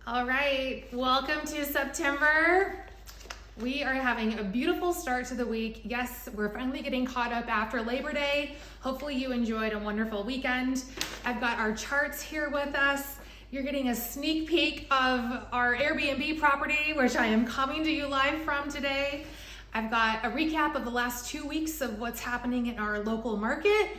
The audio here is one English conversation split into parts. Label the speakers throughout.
Speaker 1: All right, welcome to September. We are having a beautiful start to the week. Yes, we're finally getting caught up after Labor Day. Hopefully you enjoyed a wonderful weekend. I've got our charts here with us. You're getting a sneak peek of our Airbnb property, which I am coming to you live from today. I've got a recap of the last 2 weeks of what's happening in our local market,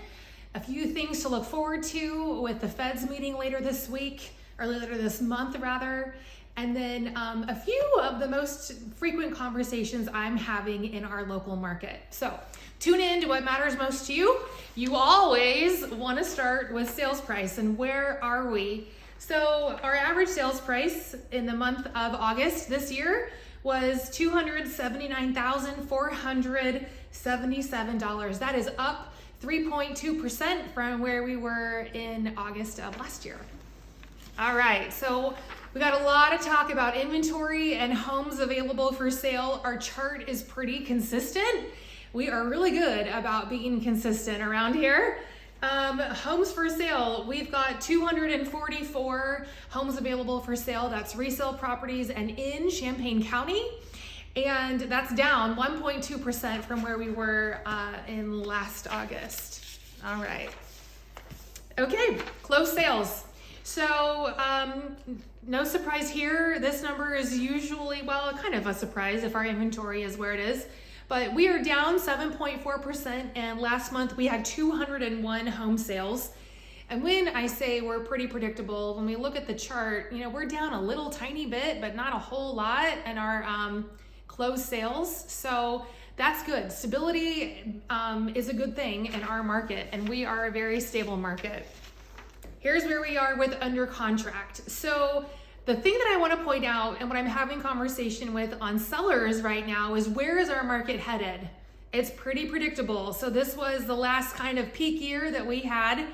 Speaker 1: a few things to look forward to with the Fed's meeting later this week, or later this month rather, and then a few of the most frequent conversations I'm having in our local market. So tune in to what matters most to you. You always want to start with sales price, and where are we? So our average sales price in the month of August this year was $279,477. That is up 3.2% from where we were in August of last year. All right, so we got a lot of talk about inventory and homes available for sale. Our chart is pretty consistent. We are really good about being consistent around here. Homes for sale, we've got 244 homes available for sale. That's resale properties and in Champaign County. And that's down 1.2% from where we were in last August. All right. Okay, closed sales. So no surprise here. This number is usually, well, kind of a surprise if our inventory is where it is. But we are down 7.4%, and last month we had 201 home sales. And when I say we're pretty predictable, when we look at the chart, you know, we're down a little tiny bit, but not a whole lot in our closed sales. So that's good. Stability is a good thing in our market, and we are a very stable market. Here's where we are with under contract. So the thing that I want to point out, and what I'm having conversation with on sellers right now, is where is our market headed? It's pretty predictable. So this was the last kind of peak year that we had.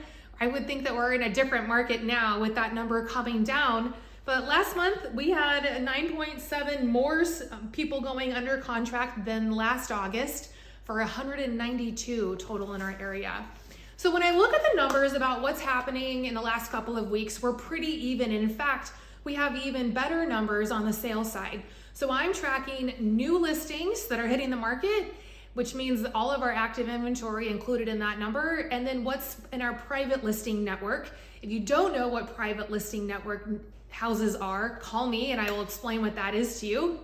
Speaker 1: I would think that we're in a different market now with that number coming down. But last month we had 9.7 more people going under contract than last August, for 192 total in our area. So when I look at the numbers about what's happening in the last couple of weeks, we're pretty even. In fact, we have even better numbers on the sales side. So I'm tracking new listings that are hitting the market, which means all of our active inventory included in that number, and then what's in our private listing network. If you don't know what private listing network houses are, call me and I will explain what that is to you.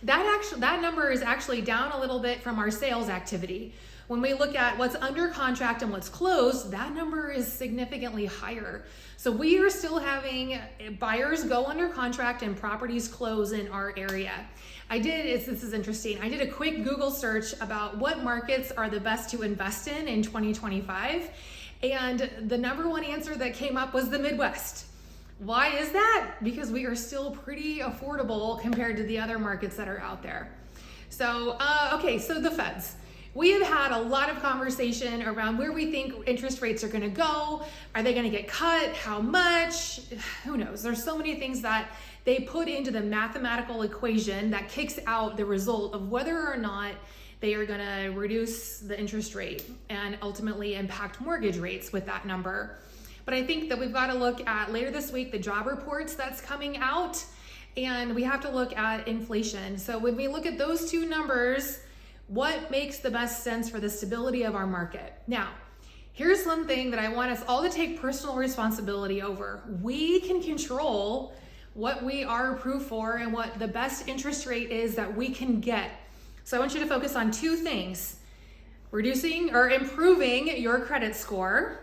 Speaker 1: That number is actually down a little bit from our sales activity. When we look at what's under contract and what's closed, that number is significantly higher. So we are still having buyers go under contract and properties close in our area. This is interesting. I did a quick Google search about what markets are the best to invest in 2025. And the number one answer that came up was the Midwest. Why is that? Because we are still pretty affordable compared to the other markets that are out there. So, okay, so the Feds. We have had a lot of conversation around where we think interest rates are going to go. Are they going to get cut? How much? Who knows? There's so many things that they put into the mathematical equation that kicks out the result of whether or not they are going to reduce the interest rate and ultimately impact mortgage rates with that number. But I think that we've got to look at later this week the job reports that's coming out, and we have to look at inflation. So when we look at those two numbers, what makes the best sense for the stability of our market? Now, here's one thing that I want us all to take personal responsibility over. We can control what we are approved for and what the best interest rate is that we can get. So I want you to focus on two things: reducing or improving your credit score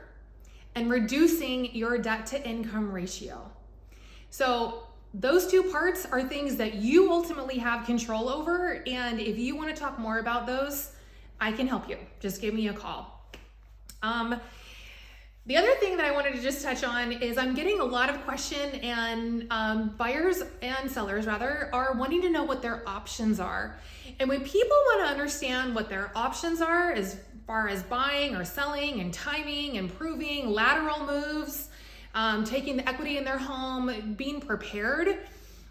Speaker 1: and reducing your debt to income ratio. So those two parts are things that you ultimately have control over, and if you want to talk more about those, I can help you. Just give me a call. The other thing that I wanted to just touch on is I'm getting a lot of question, and buyers and sellers rather are wanting to know what their options are. And when people want to understand what their options are as far as buying or selling and timing, improving, lateral moves, taking the equity in their home, being prepared,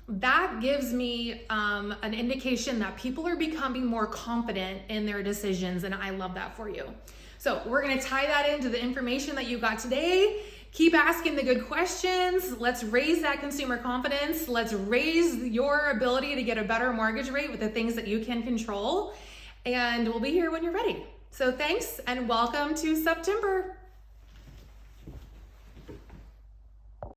Speaker 1: that gives me an indication that people are becoming more confident in their decisions, and I love that for you. So we're gonna tie that into the information that you got today, Keep asking the good questions. Let's raise that consumer confidence. Let's raise your ability to get a better mortgage rate with the things that you can control. And we'll be here when you're ready. So thanks and welcome to September.